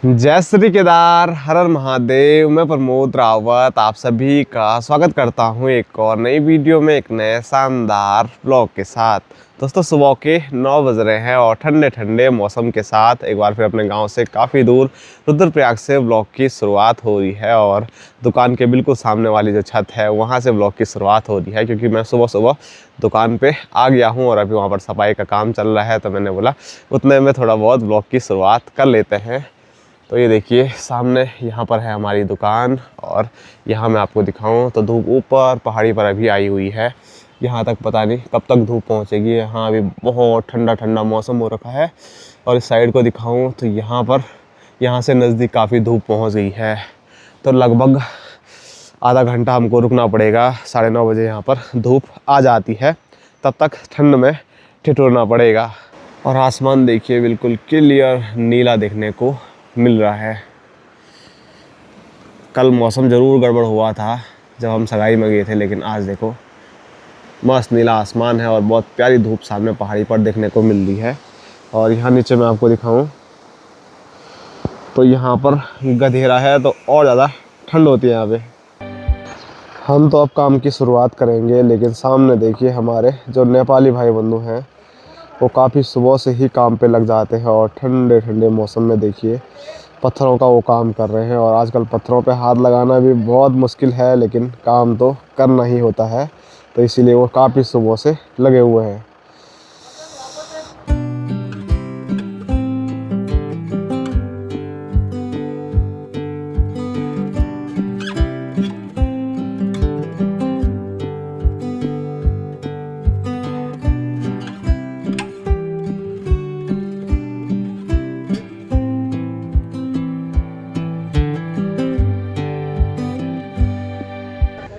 जय श्री केदार, हर हर महादेव। मैं प्रमोद रावत आप सभी का स्वागत करता हूं एक और नई वीडियो में, एक नए शानदार ब्लॉग के साथ। दोस्तों सुबह के 9 बज रहे हैं और ठंडे ठंडे मौसम के साथ एक बार फिर अपने गांव से काफ़ी दूर रुद्रप्रयाग से ब्लॉग की शुरुआत हो रही है। और दुकान के बिल्कुल सामने वाली जो छत है वहां से ब्लॉग की शुरुआत हो रही है, क्योंकि मैं सुबह सुबह दुकान पे आ गया हूं और अभी वहां पर सफाई का काम चल रहा है। तो मैंने बोला उतने में थोड़ा बहुत ब्लॉग की शुरुआत कर लेते हैं। तो ये देखिए सामने यहाँ पर है हमारी दुकान और यहाँ मैं आपको दिखाऊं तो धूप ऊपर पहाड़ी पर अभी आई हुई है। यहाँ तक पता नहीं कब तक धूप पहुँचेगी। यहाँ अभी बहुत ठंडा ठंडा मौसम हो रखा है। और इस साइड को दिखाऊं तो यहाँ से नज़दीक काफ़ी धूप पहुँच गई है। तो लगभग आधा घंटा हमको रुकना पड़ेगा। 9:30 बजे यहाँ पर धूप आ जाती है, तब तक ठंड में ठिठुरना पड़ेगा। और आसमान देखिए बिल्कुल क्लियर नीला देखने को मिल रहा है। कल मौसम ज़रूर गड़बड़ हुआ था जब हम सगाई में गए थे, लेकिन आज देखो मस्त नीला आसमान है और बहुत प्यारी धूप सामने पहाड़ी पर देखने को मिल रही है। और यहाँ नीचे मैं आपको दिखाऊं तो यहाँ पर गधेरा है तो और ज़्यादा ठंड होती है यहाँ पे। हम तो अब काम की शुरुआत करेंगे, लेकिन सामने देखिए हमारे जो नेपाली भाई बंधु हैं वो काफ़ी सुबह से ही काम पे लग जाते हैं और ठंडे ठंडे मौसम में देखिए पत्थरों का वो काम कर रहे हैं। और आजकल पत्थरों पे हाथ लगाना भी बहुत मुश्किल है, लेकिन काम तो करना ही होता है, तो इसीलिए वो काफ़ी सुबह से लगे हुए हैं।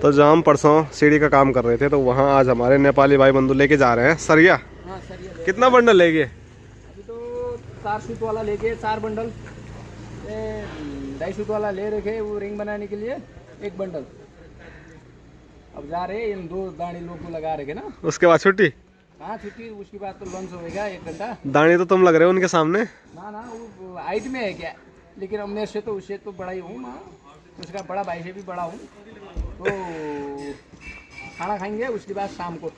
तो जहाँ हम परसों सीढ़ी का काम कर रहे थे तो वहाँ आज हमारे नेपाली भाई बंधु लेके जा रहे हैं सरिया। हाँ, सरिया कितना बंडल लेंगे? अभी तो 4 सूट वाला लेके 4 बंडल, 2.5 सूट वाला ले रखे वो रिंग बनाने के लिए 1 बंडल। अब जा रहे इन 2 दाढ़ी लोग को लगा रखे ना, उसके बाद छुट्टी। हाँ छुट्टी, उसके बाद तो लंच होएगा 1 घंटा। दाढ़ी तो तुम लग रहे हो उनके सामने। ना वो हाइट में है क्या, लेकिन अब मेरे से तो उससे तो बड़ा ही हूँ ना, उसका बड़ा भाई से भी बड़ा हूँ। तो खाना खाएंगे उसके बाद शाम को।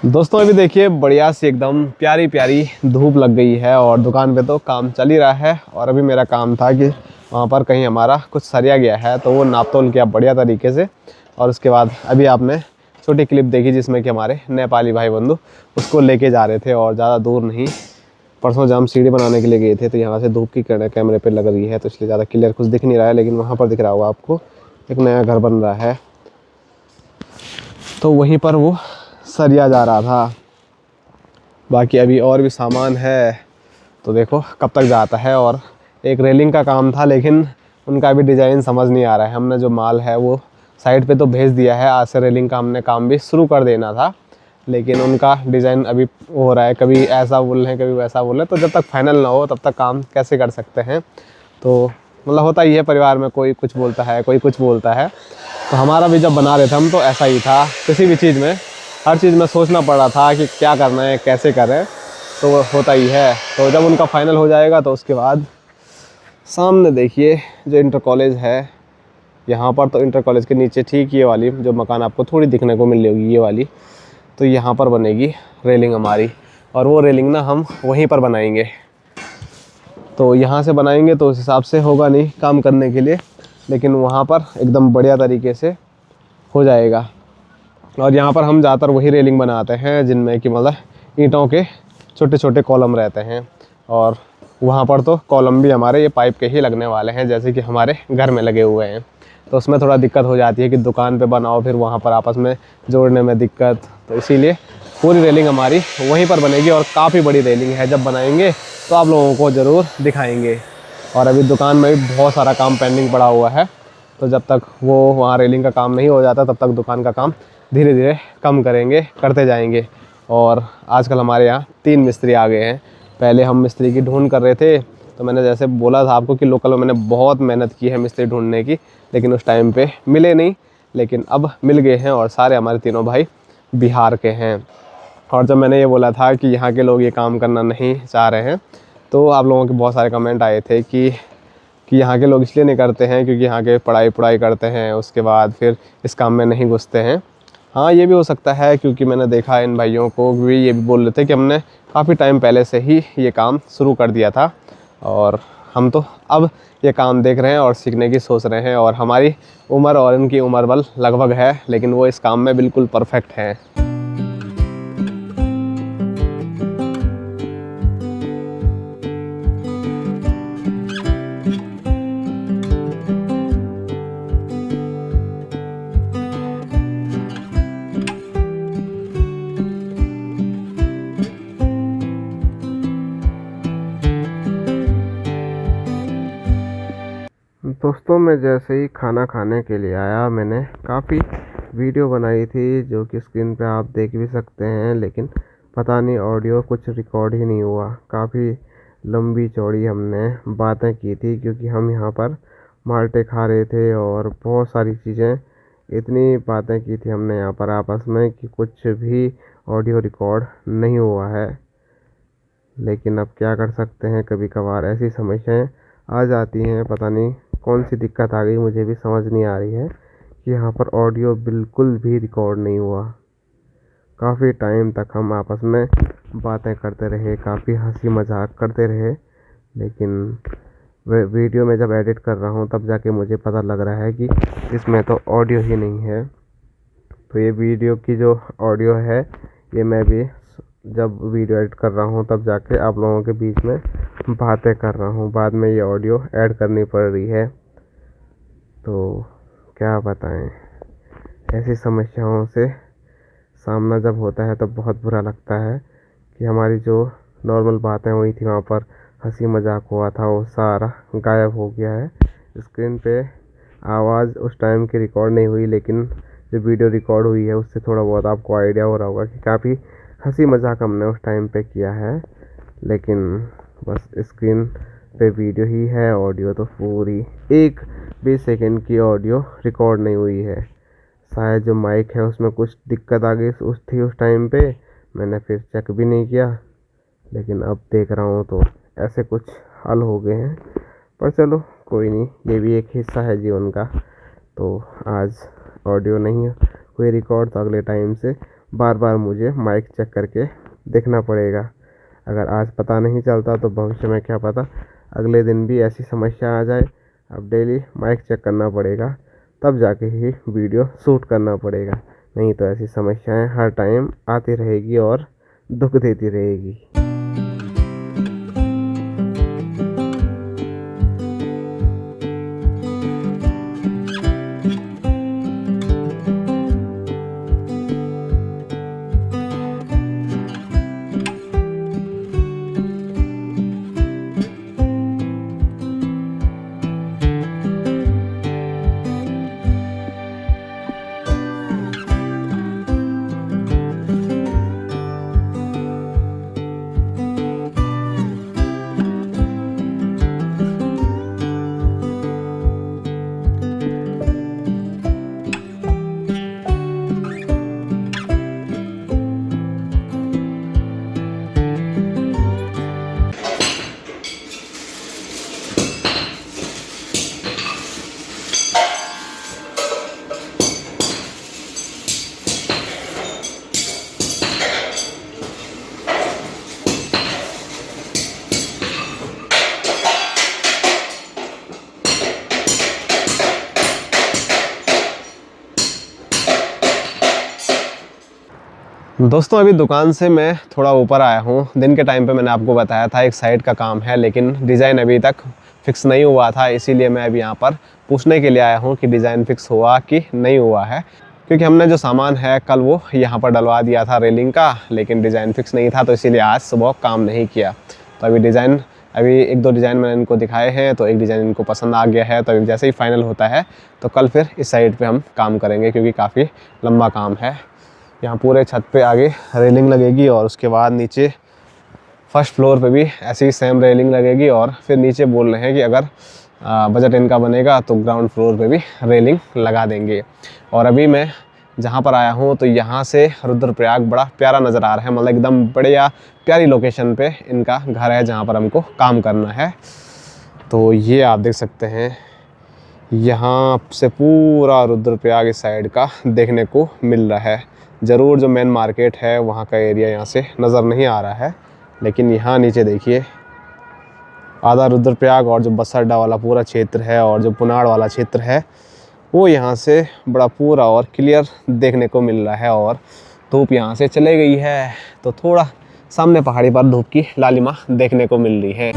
दोस्तों अभी देखिए बढ़िया सी एकदम प्यारी प्यारी धूप लग गई है और दुकान पे तो काम चल ही रहा है। और अभी मेरा काम था कि वहाँ पर कहीं हमारा कुछ सरिया गया है तो वो नाप तोल किया बढ़िया तरीके से। और उसके बाद अभी आपने छोटी क्लिप देखी जिसमें कि हमारे नेपाली भाई बंधु उसको लेके जा रहे थे और ज़्यादा दूर नहीं। परसों जब हम सीढ़ी बनाने के लिए गए थे तो यहाँ से धूप की किरणें कैमरे पर लग रही है, तो इसलिए ज़्यादा क्लियर कुछ दिख नहीं रहा है, लेकिन वहाँ पर दिख रहा होगा आपको एक नया घर बन रहा है, तो वहीं पर वो सरिया जा रहा था। बाकी अभी और भी सामान है तो देखो कब तक जाता है। और एक रेलिंग का काम था, लेकिन उनका भी डिज़ाइन समझ नहीं आ रहा है। हमने जो माल है वो साइड पे तो भेज दिया है, आज से रेलिंग का हमने काम भी शुरू कर देना था, लेकिन उनका डिज़ाइन अभी हो रहा है, कभी ऐसा बोल रहे हैं कभी वैसा बोल रहे हैं। तो जब तक फाइनल ना हो तब तक काम कैसे कर सकते हैं। तो मतलब होता ही है परिवार में, कोई कुछ बोलता है कोई कुछ बोलता है। तो हमारा भी जब बना रहे थे हम तो ऐसा ही था, किसी भी चीज़ में हर चीज़ में सोचना पड़ रहा था कि क्या करना है कैसे करें, तो वो होता ही है। तो जब उनका फाइनल हो जाएगा तो उसके बाद सामने देखिए जो इंटर कॉलेज है यहाँ पर, तो इंटर कॉलेज के नीचे ठीक ये वाली जो मकान आपको थोड़ी दिखने को मिल रही होगी ये वाली, तो यहाँ पर बनेगी रेलिंग हमारी। और वो रेलिंग ना हम वहीं पर बनाएंगे, तो यहाँ से बनाएंगे तो उस हिसाब से होगा नहीं काम करने के लिए, लेकिन वहाँ पर एकदम बढ़िया तरीके से हो जाएगा। और यहाँ पर हम ज़्यादातर वही रेलिंग बनाते हैं जिनमें कि मतलब ईंटों के छोटे छोटे कॉलम रहते हैं। और वहाँ पर तो कॉलम भी हमारे ये पाइप के ही लगने वाले हैं, जैसे कि हमारे घर में लगे हुए हैं। तो उसमें थोड़ा दिक्कत हो जाती है कि दुकान पे बनाओ फिर वहाँ पर आपस में जोड़ने में दिक्कत। तो इसीलिए पूरी रेलिंग हमारी वहीं पर बनेगी और काफ़ी बड़ी रेलिंग है। जब बनाएंगे तो आप लोगों को ज़रूर दिखाएंगे। और अभी दुकान में भी बहुत सारा काम पेंडिंग पड़ा हुआ है, तो जब तक वो वहाँ रेलिंग का काम नहीं हो जाता तब तक दुकान का काम धीरे धीरे कम करते जाएंगे। और आजकल हमारे यहाँ 3 मिस्त्री आ गए हैं। पहले हम मिस्त्री की ढूंढ कर रहे थे, तो मैंने जैसे बोला था आपको कि लोकल में मैंने बहुत मेहनत की है मिस्त्री ढूंढने की, लेकिन उस टाइम पे मिले नहीं। लेकिन अब मिल गए हैं और सारे हमारे तीनों भाई बिहार के हैं। और जब मैंने ये बोला था कि यहाँ के लोग ये काम करना नहीं चाह रहे हैं, तो आप लोगों के बहुत सारे कमेंट आए थे कि यहाँ के लोग इसलिए नहीं करते हैं क्योंकि यहाँ के पढ़ाई करते हैं, उसके बाद फिर इस काम में नहीं घुसते हैं। हाँ, ये भी हो सकता है, क्योंकि मैंने देखा इन भाइयों को भी ये भी बोल रहे थे कि हमने काफ़ी टाइम पहले से ही ये काम शुरू कर दिया था और हम तो अब ये काम देख रहे हैं और सीखने की सोच रहे हैं। और हमारी उम्र और इनकी उम्र बल लगभग है, लेकिन वो इस काम में बिल्कुल परफेक्ट हैं। दोस्तों, मैं जैसे ही खाना खाने के लिए आया, मैंने काफ़ी वीडियो बनाई थी जो कि स्क्रीन पे आप देख भी सकते हैं, लेकिन पता नहीं ऑडियो कुछ रिकॉर्ड ही नहीं हुआ। काफ़ी लंबी चौड़ी हमने बातें की थी, क्योंकि हम यहाँ पर माल्टे खा रहे थे और बहुत सारी चीज़ें, इतनी बातें की थी हमने यहाँ पर आपस में कि कुछ भी ऑडियो रिकॉर्ड नहीं हुआ है। लेकिन अब क्या कर सकते हैं, कभी कभार ऐसी समस्याएं आ जाती हैं। पता नहीं कौन सी दिक्कत आ गई, मुझे भी समझ नहीं आ रही है कि यहाँ पर ऑडियो बिल्कुल भी रिकॉर्ड नहीं हुआ। काफ़ी टाइम तक हम आपस में बातें करते रहे, काफ़ी हंसी मजाक करते रहे, लेकिन वीडियो में जब एडिट कर रहा हूँ तब जाके मुझे पता लग रहा है कि इसमें तो ऑडियो ही नहीं है। तो ये वीडियो की जो ऑडियो है, ये मैं भी जब वीडियो एडिट कर रहा हूँ तब जाके आप लोगों के बीच में बातें कर रहा हूँ। बाद में ये ऑडियो ऐड करनी पड़ रही है, तो क्या बताएं। ऐसी समस्याओं से सामना जब होता है तो बहुत बुरा लगता है कि हमारी जो नॉर्मल बातें हुई थी, वहाँ पर हंसी मजाक हुआ था, वो सारा गायब हो गया है। स्क्रीन पे आवाज़ उस टाइम की रिकॉर्ड नहीं हुई, लेकिन जो वीडियो रिकॉर्ड हुई है उससे थोड़ा बहुत आपको आइडिया हो रहा होगा कि काफ़ी हंसी मजाक हमने उस टाइम पे किया है। लेकिन बस स्क्रीन पे वीडियो ही है, ऑडियो तो पूरी 1 भी सेकंड की ऑडियो रिकॉर्ड नहीं हुई है। शायद जो माइक है उसमें कुछ दिक्कत आ गई उस टाइम पे, मैंने फिर चेक भी नहीं किया, लेकिन अब देख रहा हूँ तो ऐसे कुछ हल हो गए हैं। पर चलो कोई नहीं, ये भी एक हिस्सा है जीवन का। तो आज ऑडियो नहीं हुई रिकॉर्ड, तो अगले टाइम से बार बार मुझे माइक चेक करके देखना पड़ेगा। अगर आज पता नहीं चलता तो भविष्य में क्या पता अगले दिन भी ऐसी समस्या आ जाए। अब डेली माइक चेक करना पड़ेगा, तब जाके ही वीडियो शूट करना पड़ेगा, नहीं तो ऐसी समस्याएं हर टाइम आती रहेगी और दुख देती रहेगी। दोस्तों, अभी दुकान से मैं थोड़ा ऊपर आया हूँ। दिन के टाइम पे मैंने आपको बताया था एक साइड का काम है, लेकिन डिज़ाइन अभी तक फिक्स नहीं हुआ था, इसीलिए मैं अभी यहाँ पर पूछने के लिए आया हूँ कि डिज़ाइन फिक्स हुआ कि नहीं हुआ है। क्योंकि हमने जो सामान है कल वो यहाँ पर डलवा दिया था रेलिंग का, लेकिन डिज़ाइन फिक्स नहीं था, तो इसीलिए आज सुबह काम नहीं किया। तो अभी एक दो डिज़ाइन मैंने इनको दिखाए हैं, तो एक डिज़ाइन इनको पसंद आ गया है। तो अभी जैसे ही फाइनल होता है तो कल फिर इस साइड पे हम काम करेंगे, क्योंकि काफ़ी लंबा काम है। यहाँ पूरे छत पे आगे रेलिंग लगेगी और उसके बाद नीचे फर्स्ट फ्लोर पे भी ऐसी ही सेम रेलिंग लगेगी, और फिर नीचे बोल रहे हैं कि अगर बजट इनका बनेगा तो ग्राउंड फ्लोर पे भी रेलिंग लगा देंगे। और अभी मैं जहाँ पर आया हूँ तो यहाँ से रुद्रप्रयाग बड़ा प्यारा नज़र आ रहा है, मतलब एकदम बढ़िया प्यारी लोकेशन पे इनका घर है जहाँ पर हमको काम करना है। तो ये आप देख सकते हैं, यहाँ से पूरा रुद्रप्रयाग इस साइड का देखने को मिल रहा है। ज़रूर जो मेन मार्केट है वहाँ का एरिया यहाँ से नज़र नहीं आ रहा है, लेकिन यहाँ नीचे देखिए आधा रुद्रप्रयाग और जो बस अड्डा वाला पूरा क्षेत्र है और जो पुनाड़ वाला क्षेत्र है वो यहाँ से बड़ा पूरा और क्लियर देखने को मिल रहा है। और धूप यहाँ से चले गई है तो थोड़ा सामने पहाड़ी पर धूप की लालिमा देखने को मिल रही है।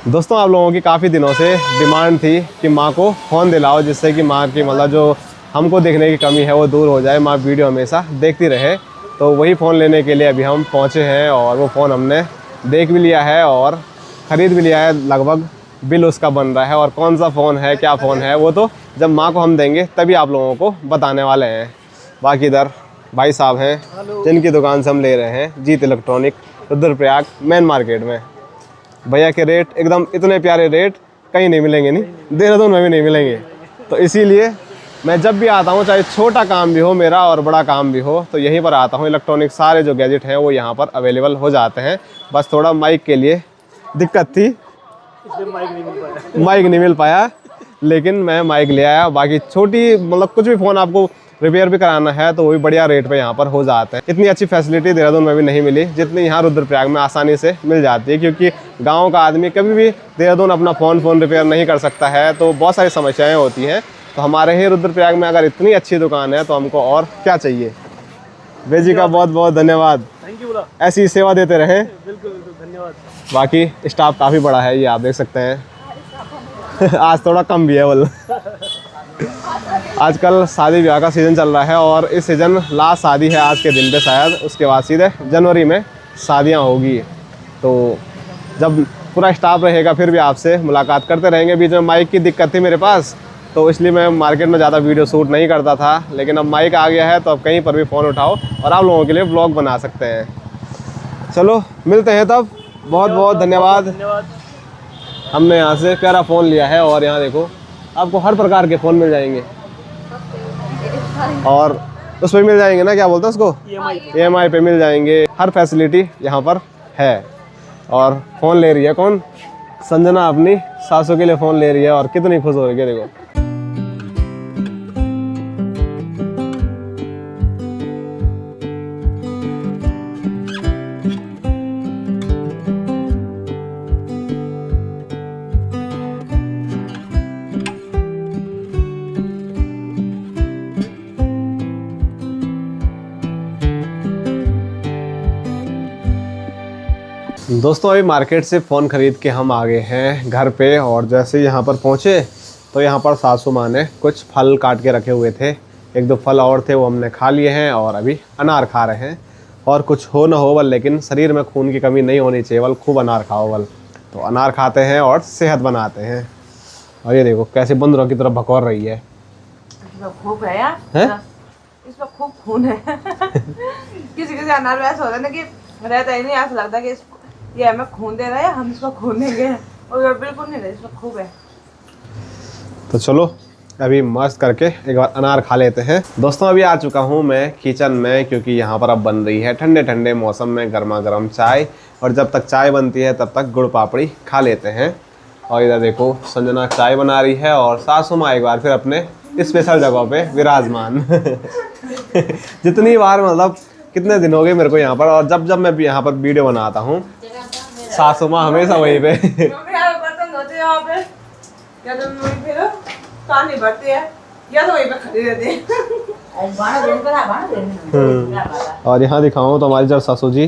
दोस्तों, आप लोगों की काफ़ी दिनों से डिमांड थी कि माँ को फ़ोन दिलाओ, जिससे कि माँ की मतलब जो हमको देखने की कमी है वो दूर हो जाए, माँ वीडियो हमेशा देखती रहे। तो वही फ़ोन लेने के लिए अभी हम पहुँचे हैं और वो फ़ोन हमने देख भी लिया है और ख़रीद भी लिया है। लगभग बिल उसका बन रहा है, और कौन सा फ़ोन है, क्या फ़ोन है, वो तो जब माँ को हम देंगे तभी आप लोगों को बताने वाले हैं। बाकी इधर भाई साहब हैं जिनकी दुकान से हम ले रहे हैं, जीत इलेक्ट्रॉनिक, रुद्रप्रयाग मेन मार्केट में। भैया के रेट एकदम इतने प्यारे रेट कहीं नहीं मिलेंगे, नहीं देहरादून में भी नहीं मिलेंगे। तो इसीलिए मैं जब भी आता हूँ, चाहे छोटा काम भी हो मेरा और बड़ा काम भी हो, तो यहीं पर आता हूँ। इलेक्ट्रॉनिक सारे जो गैजेट हैं वो यहाँ पर अवेलेबल हो जाते हैं। बस थोड़ा माइक के लिए दिक्कत थी, माइक नहीं मिल पाया, लेकिन मैं माइक ले आया। बाकी छोटी मतलब कुछ भी फ़ोन आपको रिपेयर भी कराना है तो वो भी बढ़िया रेट पे यहाँ पर हो जाते हैं। इतनी अच्छी फैसिलिटी देहरादून में भी नहीं मिली जितनी यहाँ रुद्रप्रयाग में आसानी से मिल जाती है, क्योंकि गांव का आदमी कभी भी देहरादून अपना फ़ोन रिपेयर नहीं कर सकता है, तो बहुत सारी समस्याएं होती हैं। तो हमारे ही रुद्रप्रयाग में अगर इतनी अच्छी दुकान है तो हमको और क्या चाहिए। बेजी का बहुत बहुत धन्यवाद, थैंक यू। ऐसी सेवा देते रहें। बिल्कुल बिल्कुल धन्यवाद। बाकी स्टाफ काफ़ी बड़ा है, ये आप देख सकते हैं। आज थोड़ा कम भी है बोल। आजकल शादी ब्याह का सीज़न चल रहा है और इस सीज़न लास्ट शादी है आज के दिन पे, शायद उसके बाद सीधे जनवरी में शादियां होगी। तो जब पूरा स्टाफ रहेगा फिर भी आपसे मुलाकात करते रहेंगे। बीच में माइक की दिक्कत थी मेरे पास, तो इसलिए मैं मार्केट में ज़्यादा वीडियो शूट नहीं करता था, लेकिन अब माइक आ गया है तो अब कहीं पर भी फ़ोन उठाओ और आप लोगों के लिए व्लॉग बना सकते हैं। चलो मिलते हैं तब, बहुत बहुत धन्यवाद। हमने यहाँ से प्यारा फ़ोन लिया है और यहाँ देखो आपको हर प्रकार के फ़ोन मिल जाएंगे, और उस पर मिल जाएंगे ना, क्या बोलते हैं उसको, EMI पे मिल जाएंगे। हर फैसिलिटी यहाँ पर है। और फ़ोन ले रही है कौन, संजना अपनी सासू के लिए फ़ोन ले रही है और कितनी खुश हो रही है देखो। दोस्तों, अभी मार्केट से फ़ोन ख़रीद के हम आ गए हैं घर पे, और जैसे यहाँ पर पहुँचे तो यहाँ पर सासू माँ ने कुछ फल काट के रखे हुए थे। एक दो फल और थे वो हमने खा लिए हैं, और अभी अनार खा रहे हैं। और कुछ हो ना हो बल, लेकिन शरीर में खून की कमी नहीं होनी चाहिए बल, खूब अनार खाओ बल। तो अनार खाते हैं और सेहत बनाते हैं। और ये देखो कैसे बंदरों की तरफ भकौर रही है। खूब है यार, इसमें खूब खून है। किसी किसी अनार वैसा होता है ना कि रहता ही नहीं, ऐसा लगता है कि ये हमें खून दे रहा है, हम इसको खून देंगे, और बिल्कुल नहीं रहे, इसमें खूब है। तो चलो अभी मस्त करके एक बार अनार खा लेते हैं। दोस्तों अभी आ चुका हूँ मैं किचन में, क्योंकि यहाँ पर अब बन रही है ठंडे ठंडे मौसम में गर्मा गर्म चाय। और जब तक चाय बनती है तब तक गुड़ पापड़ी खा लेते हैं। और इधर देखो संजना चाय बना रही है और सासू माँ एक बार फिर अपने स्पेशल जगह पे विराजमान। जितनी बार मतलब कितने दिन हो गए मेरे को यहाँ पर, और जब जब मैं यहाँ पर वीडियो बनाता हूँ सासू माँ हमेशा वहीं पे। बर्तन धोते यहाँ पे, या तो वहीं पे पानी भरती है या तो वहीं पे खड़ी रहती है। और यहाँ दिखाऊँ तो हमारी जब सासू जी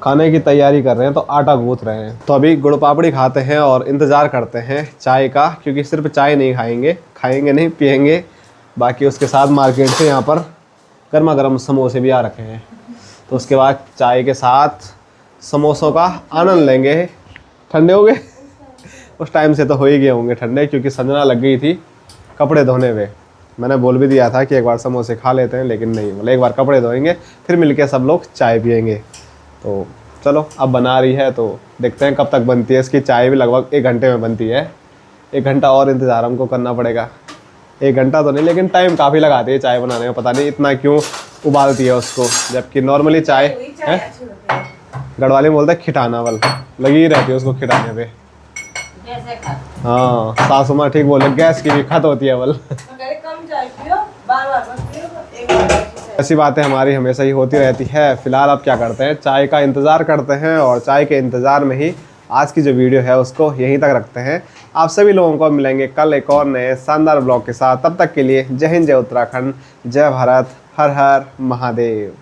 खाने की तैयारी कर रहे हैं तो आटा गूंथ रहे हैं। तो अभी गुड़ पापड़ी खाते हैं और इंतज़ार करते हैं चाय का, क्योंकि सिर्फ चाय नहीं खाएंगे नहीं पिएंगे, बाकी उसके साथ मार्केट से यहाँ पर गर्मा गर्म समोसे भी आ रखे हैं। तो उसके बाद चाय के साथ समोसों का आनंद लेंगे। ठंडे हो गए उस टाइम से तो हो ही गए होंगे ठंडे, क्योंकि संजना लग गई थी कपड़े धोने पे। मैंने बोल भी दिया था कि एक बार समोसे खा लेते हैं, लेकिन नहीं, बोले एक बार कपड़े धोएंगे फिर मिलके सब लोग चाय पियेंगे। तो चलो अब बना रही है तो देखते हैं कब तक बनती है। इसकी चाय भी लगभग 1 घंटे में बनती है। 1 घंटा और इंतज़ार हमको करना पड़ेगा। 1 घंटा तो नहीं, लेकिन टाइम काफ़ी लगाती है चाय बनाने में, पता नहीं इतना क्यों उबालती है उसको, जबकि नॉर्मली चाय है गढ़वाली में बोलते हैं खिटाना वाल लगी ही रहती है उसको खिटाने पे। हाँ सासू माँ ठीक बोले, गैस की भी खत होती है वल। कम चाय पियो, बार-बार मत पियो, एक बार। ऐसी बातें हमारी हमेशा ही होती रहती है। फिलहाल अब क्या करते हैं, चाय का इंतज़ार करते हैं, और चाय के इंतज़ार में ही आज की जो वीडियो है उसको यहीं तक रखते हैं। आप सभी लोगों को मिलेंगे कल एक और नए शानदार ब्लॉग के साथ। तब तक के लिए जय हिंद, जय उत्तराखंड, जय भारत, हर हर महादेव।